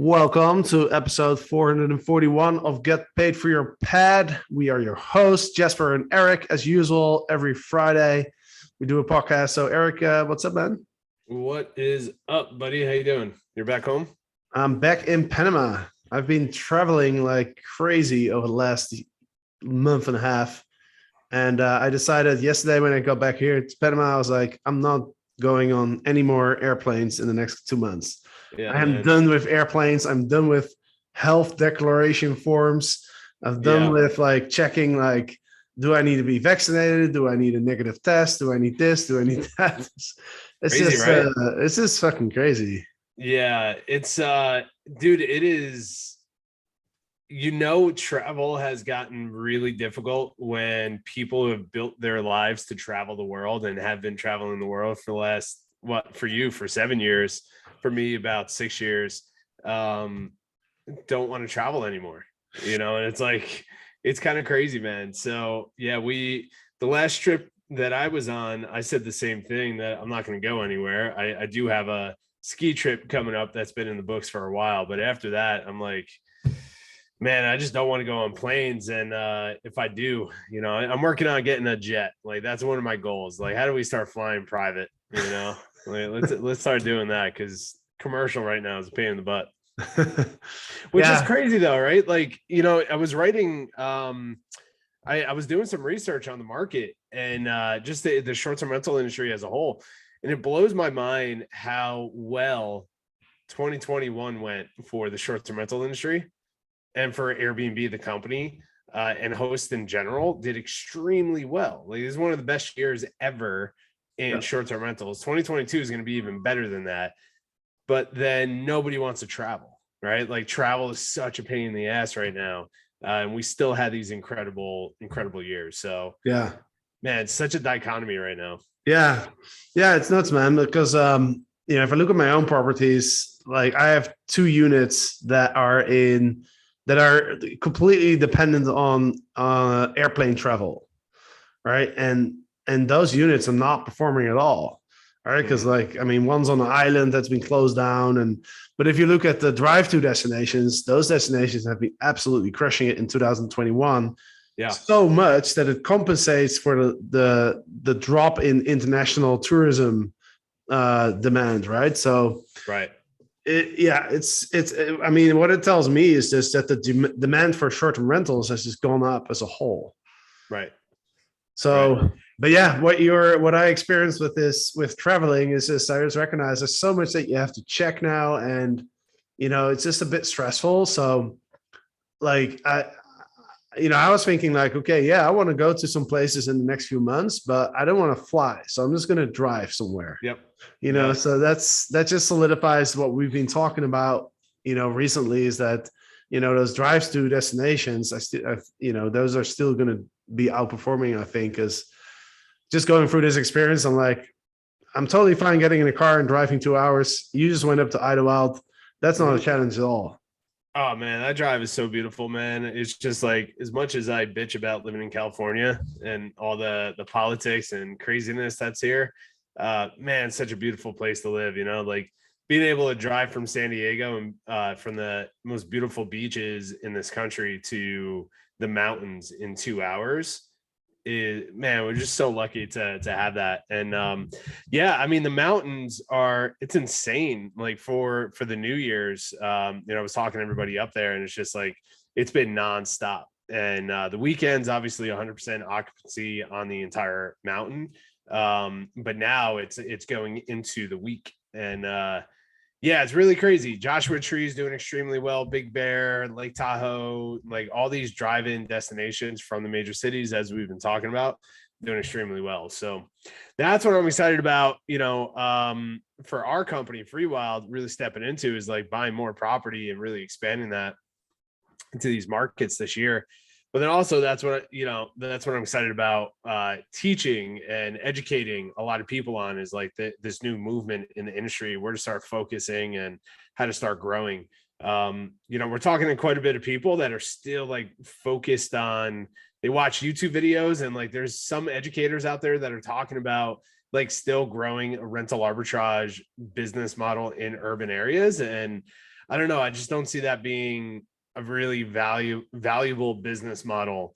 Welcome to episode 441 of Get Paid for Your Pad. We are your hosts, Jasper and Eric, as usual, every Friday. We do a podcast. So, Eric, what's up, man? What is up, buddy? How you doing? You're back home? I'm back in Panama. I've been traveling like crazy over the last month and a half. And I decided yesterday when I got back here to Panama, I was like, I'm not going on any more airplanes in the next 2 months. Yeah, I am man. done with airplanes. I'm done with health declaration forms. I'm done with like checking like, do I need to be vaccinated? Do I need a negative test? Do I need this? Do I need that? It's Crazy, just right? it's just fucking crazy. Yeah, it's dude, it is, travel has gotten really difficult when people have built their lives to travel the world and have been traveling the world for the last, for you, for 7 years, for me, about 6 years. Don't want to travel anymore, and it's like, it's kind of crazy, man. So yeah, the last trip that I was on, I said the same thing, that I'm not going to go anywhere. I do have a ski trip coming up that's been in the books for a while, but after that, I'm like, man, I just don't want to go on planes. And if I do, I'm working on getting a jet. Like, that's one of my goals. Like, how do we start flying private? Like, let's start doing that, because commercial right now is a pain in the butt. Which is crazy though, right? Like, I was writing, I was doing some research on the market and just the short-term rental industry as a whole. And it blows my mind how well 2021 went for the short-term rental industry, and for Airbnb, the company, and hosts in general did extremely well. Like, this is one of the best years ever in short-term rentals. 2022 is going to be even better than that. But then nobody wants to travel, right? Like, travel is such a pain in the ass right now. And we still had these incredible years. So Yeah, man, it's such a dichotomy right now. yeah, it's nuts, man. Because if I look at my own properties, like I have 2 units that are completely dependent on airplane travel, right? And those units are not performing at all, right? Because one's on an island that's been closed down, but if you look at the drive-to destinations, those destinations have been absolutely crushing it in 2021. Yeah, so much that it compensates for the drop in international tourism demand, right? So right. What it tells me is just that the demand for short-term rentals has just gone up as a whole. Right. So, right. But yeah, what I experienced with traveling is just, I just recognize there's so much that you have to check now, and it's just a bit stressful. So like I was thinking like, okay, yeah, I want to go to some places in the next few months, but I don't want to fly. So I'm just going to drive somewhere. Yep. So that just solidifies what we've been talking about, recently, is that, those drives to destinations, those are still going to be outperforming, I think, because just going through this experience, I'm totally fine getting in a car and driving 2 hours. You just went up to Idlewild. That's not a challenge at all. Oh man, that drive is so beautiful, man. It's just like, as much as I bitch about living in California and all the politics and craziness that's here, man, such a beautiful place to live, like being able to drive from San Diego and from the most beautiful beaches in this country to the mountains in 2 hours. Man, we're just so lucky to have that. And the mountains it's insane. Like, for the New Year's, I was talking to everybody up there, and it's just like, it's been nonstop. And the weekends, obviously 100% occupancy on the entire mountain, but now it's going into the week. And it's really crazy. Joshua Tree is doing extremely well. Big Bear, Lake Tahoe, like all these drive-in destinations from the major cities, as we've been talking about, doing extremely well. So that's what I'm excited about, for our company, Free Wild, really stepping into, is like buying more property and really expanding that into these markets this year. But then also, that's what I'm excited about, teaching and educating a lot of people on, is like this new movement in the industry, where to start focusing and how to start growing. We're talking to quite a bit of people that are still like focused on, they watch YouTube videos, and like there's some educators out there that are talking about like still growing a rental arbitrage business model in urban areas. And I don't know. I just don't see that being a really valuable business model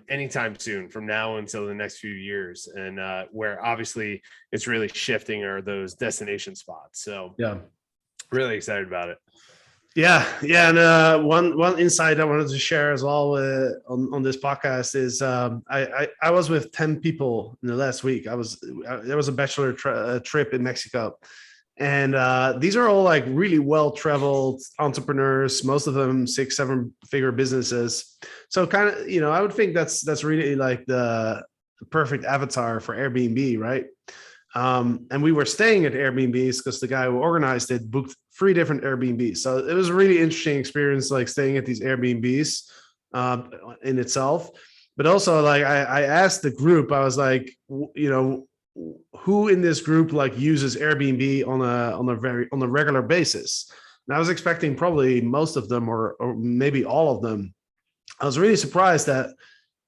anytime soon from now until the next few years. And where obviously it's really shifting are those destination spots. So Yeah. really excited about it. Yeah, yeah, and one insight I wanted to share as well on this podcast is I was with 10 people in the last week. There was a bachelor trip in Mexico, and these are all like really well traveled entrepreneurs. Most of them 6-7 figure businesses. So kind of I would think that's really like the perfect avatar for Airbnb, right? And we were staying at Airbnbs because the guy who organized it booked 3 different Airbnbs. So it was a really interesting experience, like staying at these Airbnbs in itself. But also, like I asked the group, I was like, who in this group like uses Airbnb on a regular basis? And I was expecting probably most of them, or maybe all of them. I was really surprised that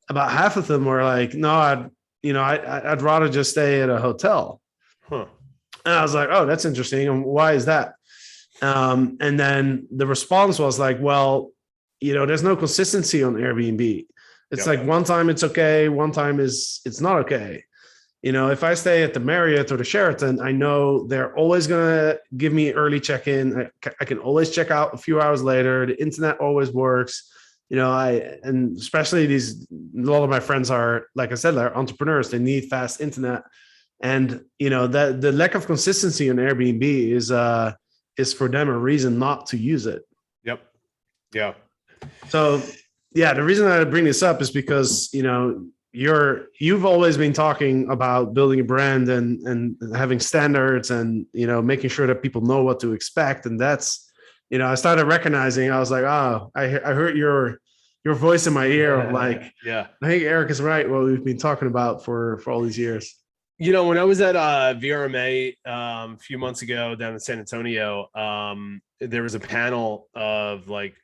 about half of them were like, no, I'd rather just stay at a hotel. Huh. And I was like, oh, that's interesting. And why is that? And then the response was like, well, there's no consistency on Airbnb. It's like one time it's okay, one time it's not okay. If I stay at the Marriott or the Sheraton, I know they're always going to give me early check-in. I can always check out a few hours later. The internet always works. And especially a lot of my friends are, like I said, they're entrepreneurs. They need fast internet. And, that the lack of consistency on Airbnb is for them a reason not to use it. Yep. Yeah. So, yeah, the reason I bring this up is because, you've always been talking about building a brand and having standards and, making sure that people know what to expect. And that's, I started recognizing, I was like, oh, I heard your voice in my ear of like, yeah, I think Eric is right. What we've been talking about for all these years. When I was at VRMA a few months ago down in San Antonio, there was a panel of like,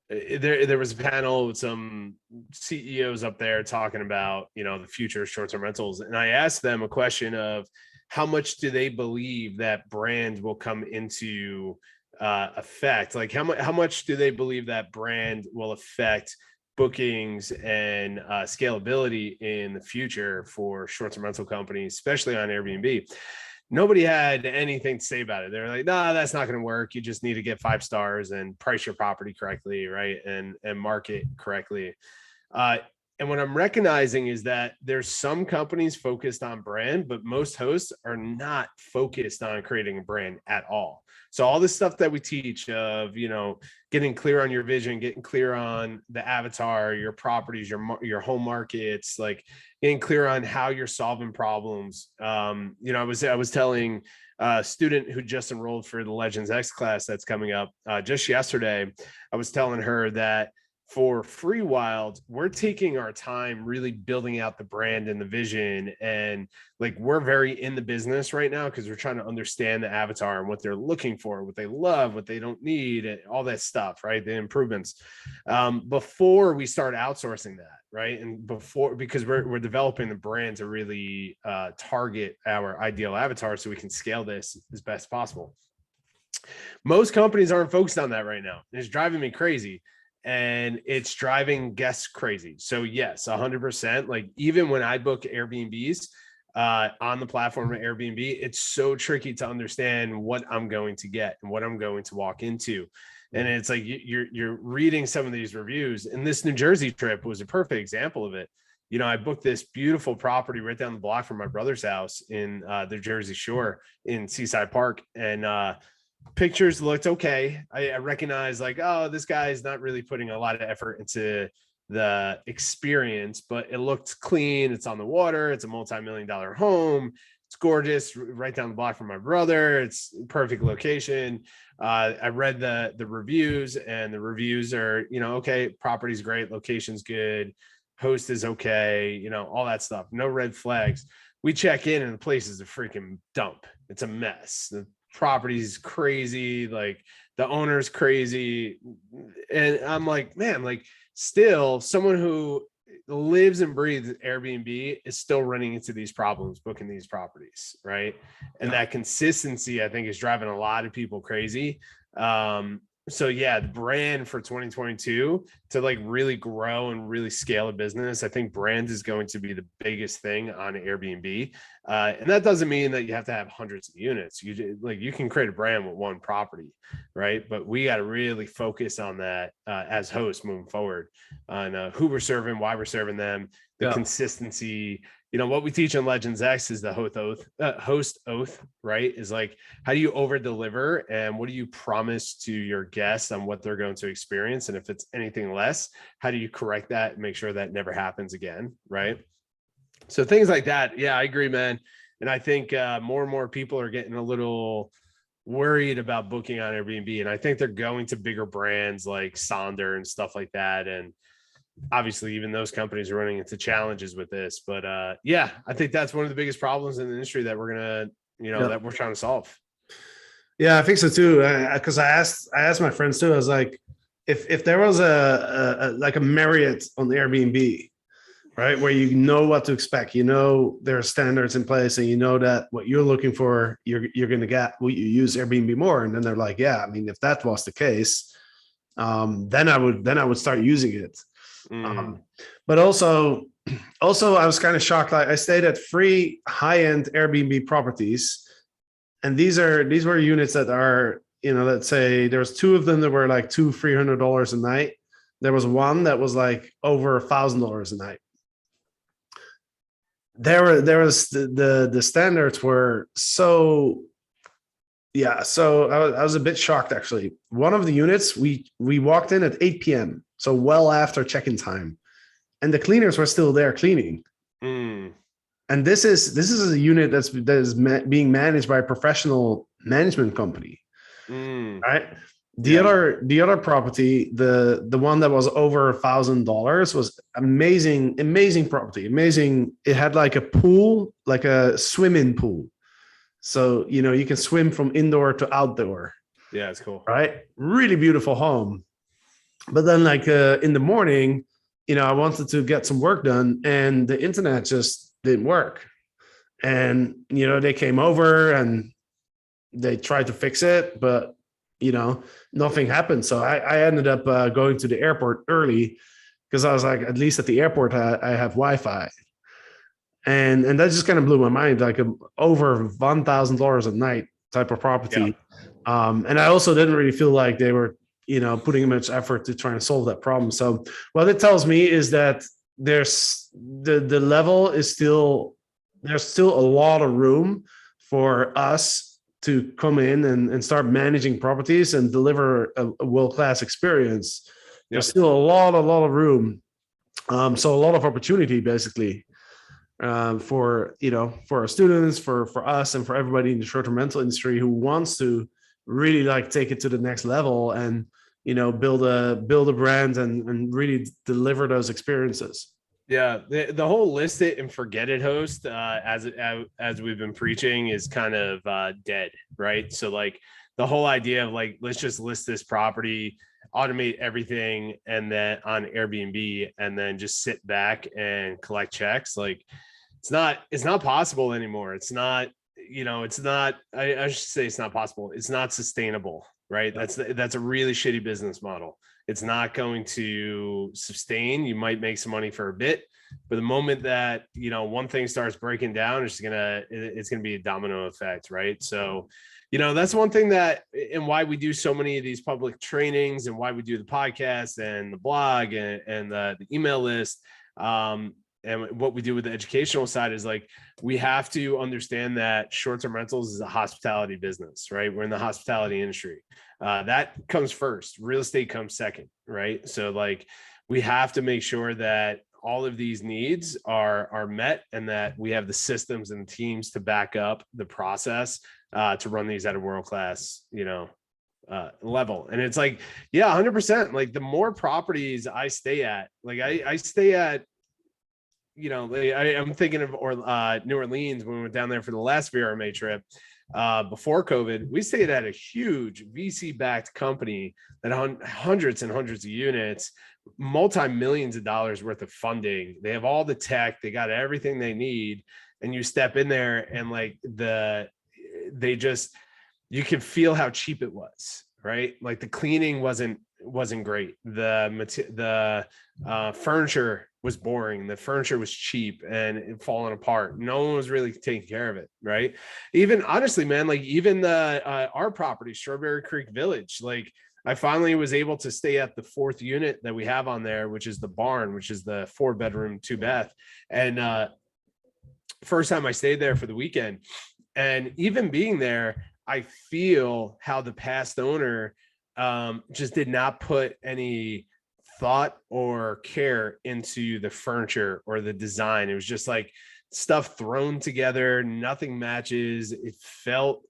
there was a panel with some CEOs up there talking about, the future of short-term rentals. And I asked them a question of how much do they believe that brand will come into effect? Like how much do they believe that brand will affect bookings and scalability in the future for short-term rental companies, especially on Airbnb? Nobody had anything to say about it. They're like, nah, that's not going to work. You just need to get 5 stars and price your property correctly, right? And market correctly. And what I'm recognizing is that there's some companies focused on brand, but most hosts are not focused on creating a brand at all. So all this stuff that we teach of, getting clear on your vision, getting clear on the avatar, your properties, your home markets, like getting clear on how you're solving problems. I was telling a student who just enrolled for the Legends X class that's coming up just yesterday, I was telling her that for Free Wild, we're taking our time really building out the brand and the vision. And like, we're very in the business right now because we're trying to understand the avatar and what they're looking for, what they love, what they don't need, and all that stuff, right? The improvements before we start outsourcing that, right? And because we're developing the brand to really target our ideal avatar so we can scale this as best possible. Most companies aren't focused on that right now. It's driving me crazy. And it's driving guests crazy. So yes, 100%. Like even when I book Airbnbs on the platform of Airbnb, it's so tricky to understand what I'm going to get and what I'm going to walk into. And it's like you're reading some of these reviews. And this New Jersey trip was a perfect example of it. I booked this beautiful property right down the block from my brother's house in the Jersey Shore in Seaside Park. And pictures looked okay. I recognize like, oh, this guy is not really putting a lot of effort into the experience, but it looked clean. It's on the water. It's a multi-million-dollar home. It's gorgeous, right down the block from my brother. It's perfect location. I read the reviews, and the reviews are, okay, property's great, location's good, host is okay, all that stuff. No red flags. We check in and the place is a freaking dump. It's a mess. The property's crazy, like the owner's crazy. And I'm like, man, like still someone who lives and breathes Airbnb is still running into these problems booking these properties, right? And that consistency, I think, is driving a lot of people crazy. So yeah, the brand for 2022 to like really grow and really scale a business, I think brand is going to be the biggest thing on Airbnb. And that doesn't mean that you have to have hundreds of units. You can create a brand with one property, right? But we got to really focus on that as hosts moving forward on who we're serving, why we're serving them, the consistency. What we teach on Legends X is the host oath, right? Is like, how do you over deliver and what do you promise to your guests on what they're going to experience? And if it's anything less, how do you correct that and make sure that never happens again, right? So things like that. Yeah, I agree, man. And I think more and more people are getting a little worried about booking on Airbnb. And I think they're going to bigger brands like Sonder and stuff like that. And obviously even those companies are running into challenges with this, but yeah, I think that's one of the biggest problems in the industry that we're gonna that we're trying to solve. Yeah, I think so too, because I asked my friends too. I was like, if there was a like a Marriott on Airbnb, right, where you know what to expect, there are standards in place, and that what you're looking for, you're going to get. Will you use Airbnb more? And then they're like, yeah, I mean, if that was the case, then I would start using it. But also I was kind of shocked. I stayed at 3 high-end Airbnb properties, and these were units that are, let's say there was 2 of them that were like $200-300 a night. There was one that was like over $1,000 a night. There was the standards were so. Yeah, so I was a bit shocked actually. One of the units we walked in at 8 p.m. so well after check-in time, and the cleaners were still there cleaning. And this is a unit that is being managed by a professional management company, right? The other property, the one that was over $1,000 was amazing property, amazing. It had like a pool, like a swimming pool, so you can swim from indoor to outdoor. Yeah, it's cool, right? Really beautiful home. But then like in the morning, I wanted to get some work done, and the internet just didn't work. And they came over and they tried to fix it, but nothing happened. So I ended up going to the airport early, because I was like, at least at the airport I have Wi-Fi. And that just kind of blew my mind, like over $1,000 a night type of property. And I also didn't really feel like they were putting much effort to try and solve that problem. So what it tells me is that there's the level is there's still a lot of room for us to come in and start managing properties and deliver a world-class experience. There's still a lot of room. So a lot of opportunity basically for our students, for us, and for everybody in the short-term rental industry who wants to really like take it to the next level and build a brand and really deliver those experiences. Yeah, the whole list it and forget it host, as we've been preaching, is kind of dead, right? So like the whole idea of like, let's just list this property, automate everything, and then on Airbnb, and then just sit back and collect checks. Like it's not possible anymore. It's not, I should say it's not possible. It's not sustainable, right? That's a really shitty business model. It's not going to sustain. You might make some money for a bit, but the moment that, one thing starts breaking down, it's going to be a domino effect. Right. So, that's one thing and why we do so many of these public trainings, and why we do the podcast and the blog and the email list. And what we do with the educational side is like, we have to understand that short-term rentals is a hospitality business, right? We're in the hospitality industry. That comes first. Real estate comes second, right? So like, we have to make sure that all of these needs are met, and that we have the systems and teams to back up the process to run these at a world-class, level. And it's like, yeah, 100%. Like the more properties I stay at, like I stay at, I'm thinking of New Orleans when we went down there for the last VRMA trip. before COVID, we stayed at a huge VC-backed company that had hundreds and hundreds of units, multi-millions of dollars worth of funding. They have all the tech, they got everything they need. And you step in there and like you can feel how cheap it was, right? Like the cleaning wasn't great. The furniture was boring. The furniture was cheap and falling apart. No one was really taking care of it, right? Even honestly, man, like even our property, Strawberry Creek Village, like I finally was able to stay at the 4th unit that we have on there, which is the barn, which is the 4-bedroom, 2-bath. And first time I stayed there for the weekend, and even being there, I feel how the past owner just did not put any thought or care into the furniture or the design. It was just like stuff thrown together, nothing matches. It felt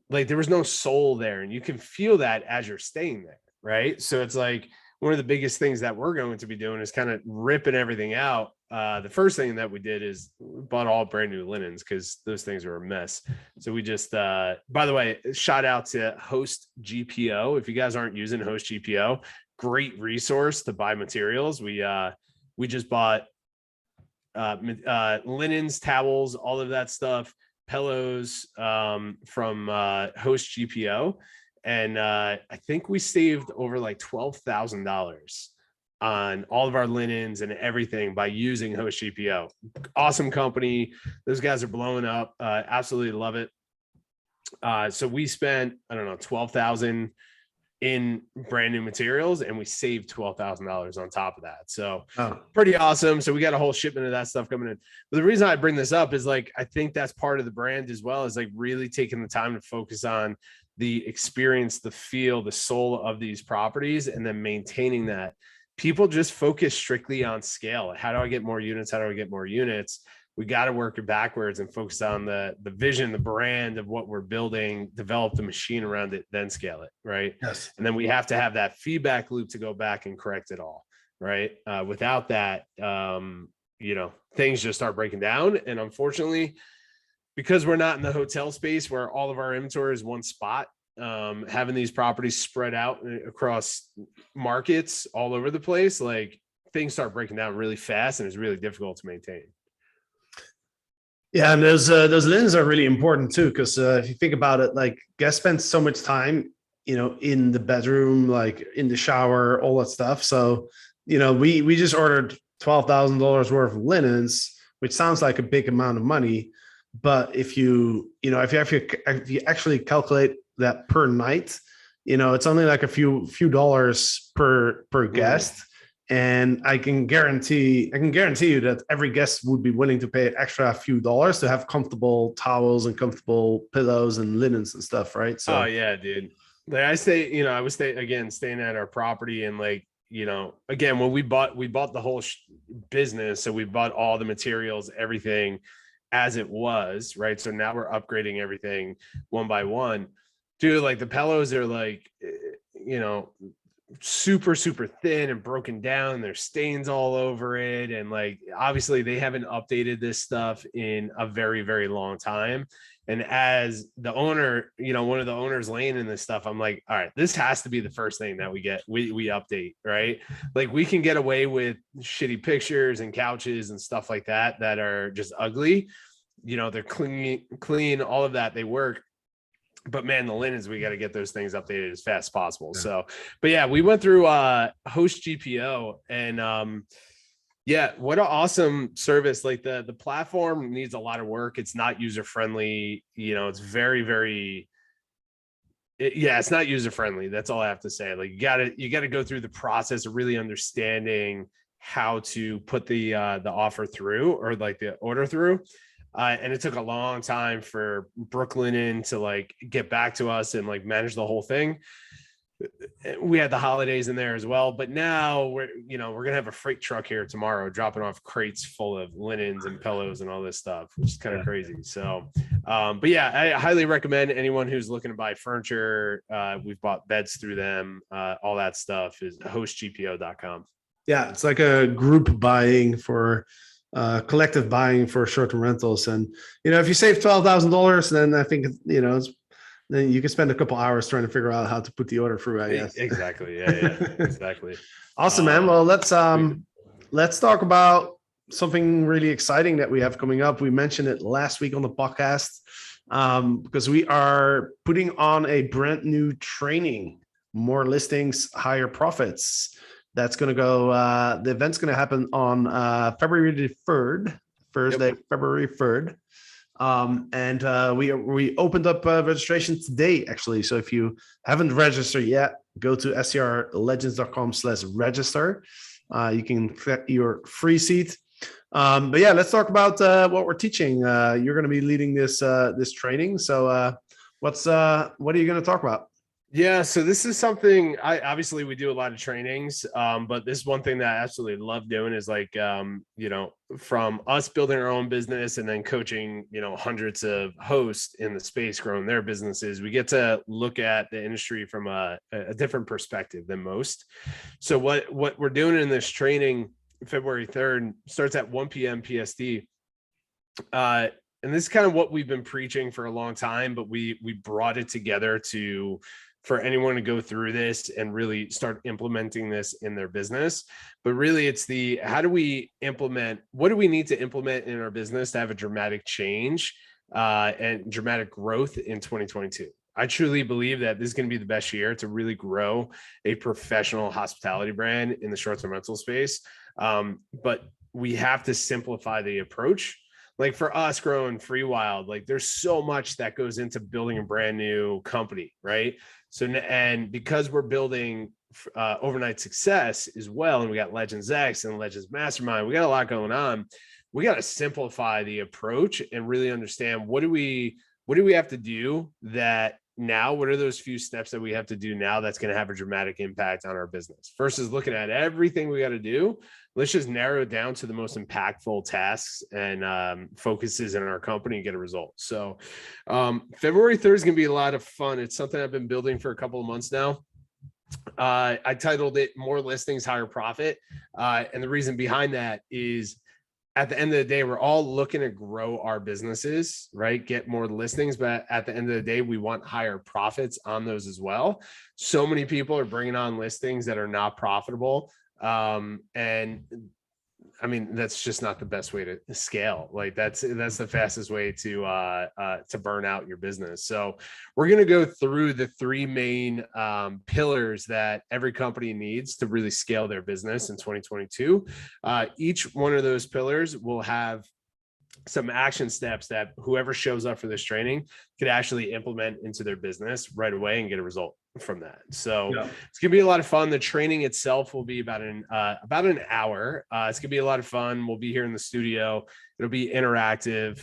like there was no soul there, and you can feel that as you're staying there, right? So it's like one of the biggest things that we're going to be doing is kind of ripping everything out. The first thing that we did is we bought all brand new linens because those things were a mess. So we just, by the way, shout out to Host GPO. If you guys aren't using Host GPO, great resource to buy materials. We just bought linens, towels, all of that stuff, pillows from Host GPO. And I think we saved over like $12,000 on all of our linens and everything by using Host GPO. Awesome company. Those guys are blowing up. Absolutely love it. So we spent, I don't know, $12,000 in brand new materials, and we saved $12,000 on top of that. So pretty awesome. So we got a whole shipment of that stuff coming in. But the reason I bring this up is like, I think that's part of the brand as well, is like really taking the time to focus on the experience, the feel, the soul of these properties, and then maintaining that. People just focus strictly on scale. How do I get more units? How do I get more units? We got to work it backwards and focus on the vision, the brand of what we're building, develop the machine around it, then scale it, right? Yes. And then we have to have that feedback loop to go back and correct it all, right? Without that, things just start breaking down. And unfortunately, because we're not in the hotel space where all of our inventory is one spot, having these properties spread out across markets all over the place, like things start breaking down really fast, and it's really difficult to maintain. Yeah, and those linens are really important too, because if you think about it, like guests spend so much time, in the bedroom, like in the shower, all that stuff. So, we just ordered $12,000 worth of linens, which sounds like a big amount of money, but if you actually calculate that per night, it's only like a few dollars per guest. And I can guarantee you that every guest would be willing to pay an extra few dollars to have comfortable towels and comfortable pillows and linens and stuff, right? So, oh yeah, dude. Like I was staying at our property, and like, again, when we bought the whole business, so we bought all the materials, everything as it was, right? So now we're upgrading everything one by one. Dude, like the pillows are like, super thin and broken down. There's stains all over it, and like obviously they haven't updated this stuff in a very, very long time. And as the owner, one of the owners laying in this stuff, I'm like, all right, this has to be the first thing that we update, right? Like we can get away with shitty pictures and couches and stuff like that are just ugly. They're clean, all of that, they work. But man, the linens, we got to get those things updated as fast as possible. Yeah. So, but yeah, we went through Host GPO, and what an awesome service. Like the platform needs a lot of work. It's not user friendly. It's very, very, it's not user friendly. That's all I have to say. Like you gotta go through the process of really understanding how to put the offer through, or like the order through. And it took a long time for Brooklyn to like get back to us and like manage the whole thing. We had the holidays in there as well, but now we're gonna have a freight truck here tomorrow dropping off crates full of linens and pillows and all this stuff, which is kind of crazy. So, but yeah, I highly recommend anyone who's looking to buy furniture. We've bought beds through them. All that stuff is hostgpo.com. Yeah, it's like a group buying for collective buying for short-term rentals. And, if you save $12,000, then I think, then you can spend a couple hours trying to figure out how to put the order through, I guess. Exactly. Yeah. Exactly. Awesome, man. Well, let's talk about something really exciting that we have coming up. We mentioned it last week on the podcast, because we are putting on a brand new training, More Listings, Higher Profits. That's going to go, the event's going to happen on February the 3rd, Thursday, yep. February 3rd. And we opened up registration today, actually. So if you haven't registered yet, go to scrlegends.com/register. You can get your free seat. But yeah, let's talk about what we're teaching. You're going to be leading this training. So what are you going to talk about? Yeah, so this is something obviously we do a lot of trainings, but this is one thing that I absolutely love doing is like, from us building our own business and then coaching, hundreds of hosts in the space growing their businesses, we get to look at the industry from a different perspective than most. So what we're doing in this training, February 3rd, starts at 1 p.m. PST. And this is kind of what we've been preaching for a long time, but we brought it together for anyone to go through this and really start implementing this in their business. But really it's what do we need to implement in our business to have a dramatic change and dramatic growth in 2022. I truly believe that this is going to be the best year to really grow a professional hospitality brand in the short-term rental space. But we have to simplify the approach. Like for us growing Free Wild, like there's so much that goes into building a brand new company, right? So, and because we're building overnight success as well, and we got Legends X and Legends Mastermind, we got a lot going on. We got to simplify the approach and really understand what do we have to do that now, what are those few steps that we have to do now that's going to have a dramatic impact on our business versus looking at everything we got to do. Let's just narrow it down to the most impactful tasks and focuses in our company and get a result. So February 3rd is going to be a lot of fun. It's something I've been building for a couple of months now. I titled it More Listings, Higher Profit. And the reason behind that is at the end of the day, we're all looking to grow our businesses, right? Get more listings, but at the end of the day, we want higher profits on those as well. So many people are bringing on listings that are not profitable. And I mean, that's just not the best way to scale. Like that's the fastest way to burn out your business. So we're going to go through the three main pillars that every company needs to really scale their business in 2022. Each one of those pillars will have some action steps that whoever shows up for this training could actually implement into their business right away and get a result from that. So It's gonna be a lot of fun. The training itself will be about an hour. It's gonna be a lot of fun. We'll be here in the studio. It'll be interactive.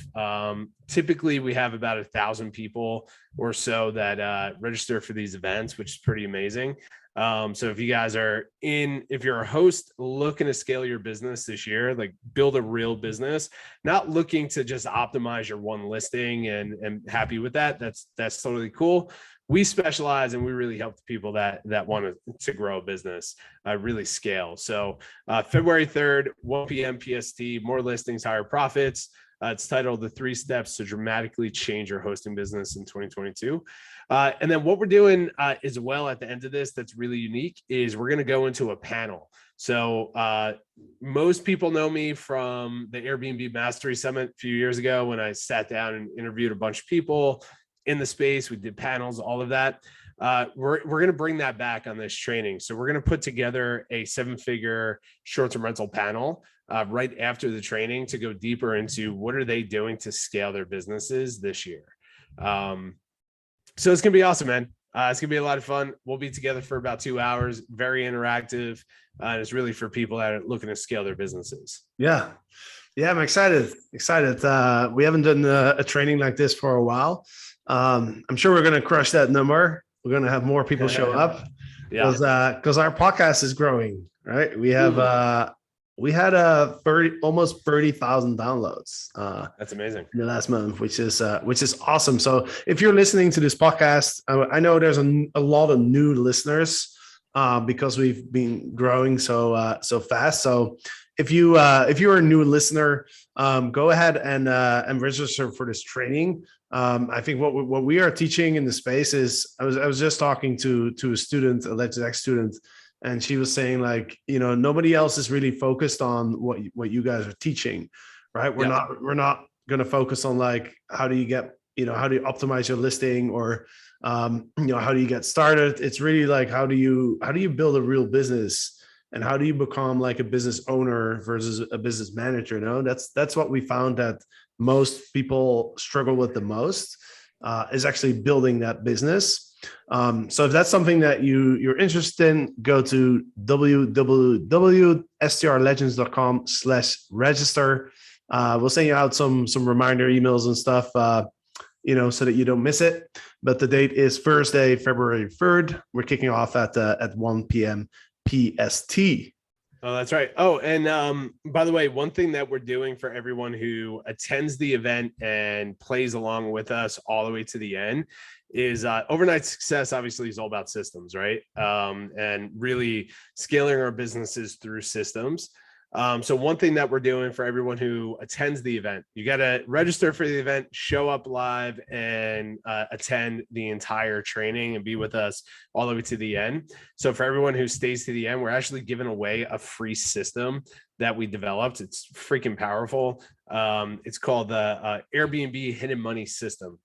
Typically we have about 1,000 people or so that register for these events, which is pretty amazing. So if you guys if you're a host looking to scale your business this year, like build a real business, not looking to just optimize your one listing and happy with that, that's totally cool. We specialize and we really help the people that want to grow a business, really scale. So February 3rd, 1 p.m. PST, More Listings, Higher Profits. It's titled The 3 Steps to Dramatically Change Your Hosting Business in 2022. And then what we're doing as well at the end of this that's really unique is we're going to go into a panel. So most people know me from the Airbnb Mastery Summit a few years ago when I sat down and interviewed a bunch of people in the space. We did panels, all of that. We're going to bring that back on this training. So we're going to put together a 7-figure short-term rental panel right after the training to go deeper into what are they doing to scale their businesses this year. So it's going to be awesome, man. It's going to be a lot of fun. We'll be together for about 2 hours, very interactive. And it's really for people that are looking to scale their businesses. Yeah. I'm excited. We haven't done a training like this for a while. I'm sure we're going to crush that number. We're going to have more people show up because our podcast is growing, right? We have, we had almost 30,000 downloads. That's amazing. In the last month, which is awesome. So if you're listening to this podcast, I know there's a lot of new listeners because we've been growing so fast. So if you're a new listener, go ahead and register for this training. I think what we are teaching in the space is I was just talking to a student, a LegitX student, and she was saying like, nobody else is really focused on what you guys are teaching, right? We're not going to focus on like how do you optimize your listing, or how do you get started. It's really like how do you build a real business, and how do you become like a business owner versus a business manager. That's what we found that most people struggle with the most, is actually building that business. So if that's something that you're interested in, go to www.strlegends.com/register. We'll send you out some reminder emails and stuff, so that you don't miss it. But the date is Thursday, February 3rd. We're kicking off at 1 p.m. PST. Oh, that's right. Oh, and by the way, one thing that we're doing for everyone who attends the event and plays along with us all the way to the end is overnight success. Obviously, is all about systems, right? And really scaling our businesses through systems. So one thing that we're doing for everyone who attends the event, you got to register for the event, show up live, and attend the entire training and be with us all the way to the end. So for everyone who stays to the end, we're actually giving away a free system that we developed. It's freaking powerful. It's called the Airbnb Hidden Money System.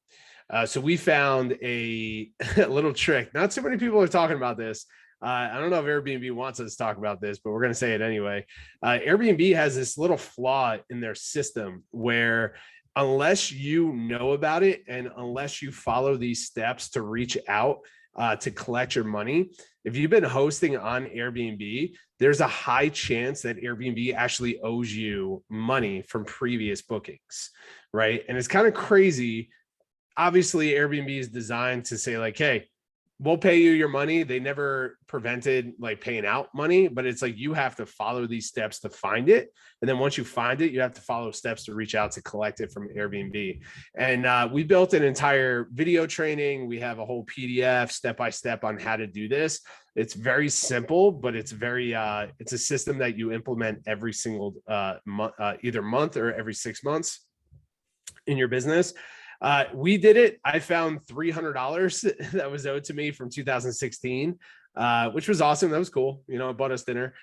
So we found a little trick. Not too many people are talking about this. I don't know if Airbnb wants us to talk about this, but we're going to say it anyway. Airbnb has this little flaw in their system where unless you know about it and unless you follow these steps to reach out to collect your money, if you've been hosting on Airbnb, there's a high chance that Airbnb actually owes you money from previous bookings, right? And it's kind of crazy. Obviously, Airbnb is designed to say like, hey, we'll pay you your money. They never prevented like paying out money, but it's like you have to follow these steps to find it. And then once you find it, you have to follow steps to reach out to collect it from Airbnb. And we built an entire video training. We have a whole PDF step-by-step on how to do this. It's very simple, but it's it's a system that you implement every single month, either month or every 6 months in your business. We did it. I found $300 that was owed to me from 2016, which was awesome. That was cool. I bought us dinner,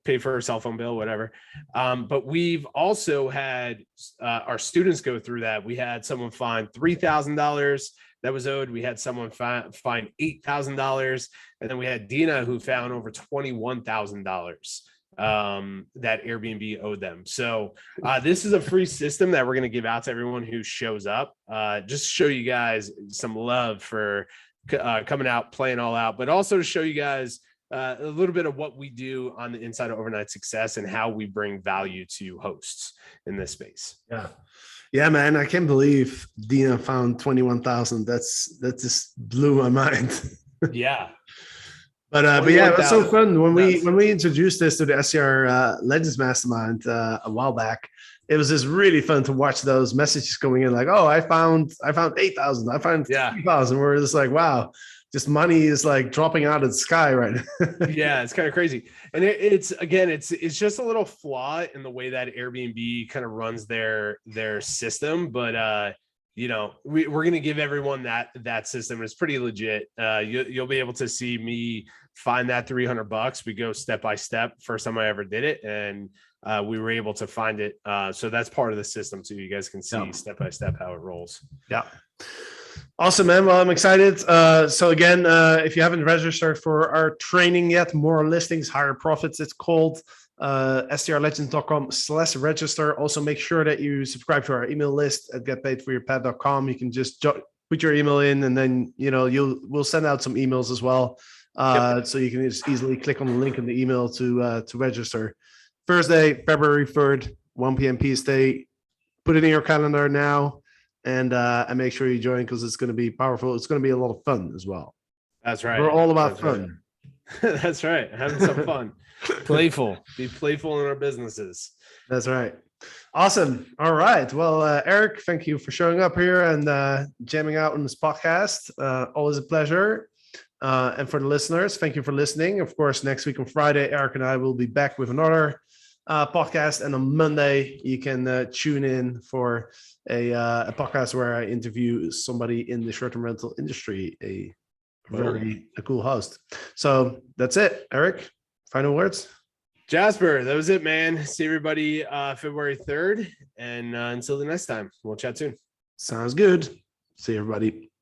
paid for a cell phone bill, whatever. But we've also had our students go through that. We had someone find $3,000 that was owed. We had someone find $8,000. And then we had Dina who found over $21,000. That Airbnb owed them. So this is a free system that we're going to give out to everyone who shows up, just to show you guys some love for coming out, playing all out, but also to show you guys a little bit of what we do on the inside of Overnight Success and how we bring value to hosts in this space. Yeah, man, I can't believe Dina found 21,000. That just blew my mind. Yeah. But yeah, it was so fun when we introduced this to the SCR Legends Mastermind a while back. It was just really fun to watch those messages coming in, like, "Oh, I found 8,000, I found 3,000." We're just like, "Wow, just money is like dropping out of the sky right now." Yeah, it's kind of crazy, and it's just a little flaw in the way that Airbnb kind of runs their system, but we're going to give everyone that system. It's pretty legit. You'll be able to see me find that $300. We go step by step. First time I ever did it, and we were able to find it. So that's part of the system too. You guys can see step by step how it rolls. Yeah. Awesome, man. Well, I'm excited. So again, if you haven't registered for our training yet, More Listings, Higher Profits, it's called. strlegends.com/register. Also make sure that you subscribe to our email list at getpaidforyourpad.com. You can just put your email in, and then we'll send out some emails as well. So you can just easily click on the link in the email to register. Thursday, February 3rd, 1 p.m. PST. Put it in your calendar now, and make sure you join, because it's going to be powerful. It's going to be a lot of fun as well. That's right. We're all about fun. Right. That's right. Having some fun. Be playful in our businesses. That's right. Awesome. All right. Well, Eric, thank you for showing up here and jamming out on this podcast. Always a pleasure. And for the listeners, thank you for listening. Of course, next week on Friday, Eric and I will be back with another podcast, and on Monday you can tune in for a podcast where I interview somebody in the short-term rental industry, a cool host. So that's it. Eric, final words. Jasper, that was it, man. See everybody February 3rd, and until the next time, we'll chat soon. Sounds good. See everybody.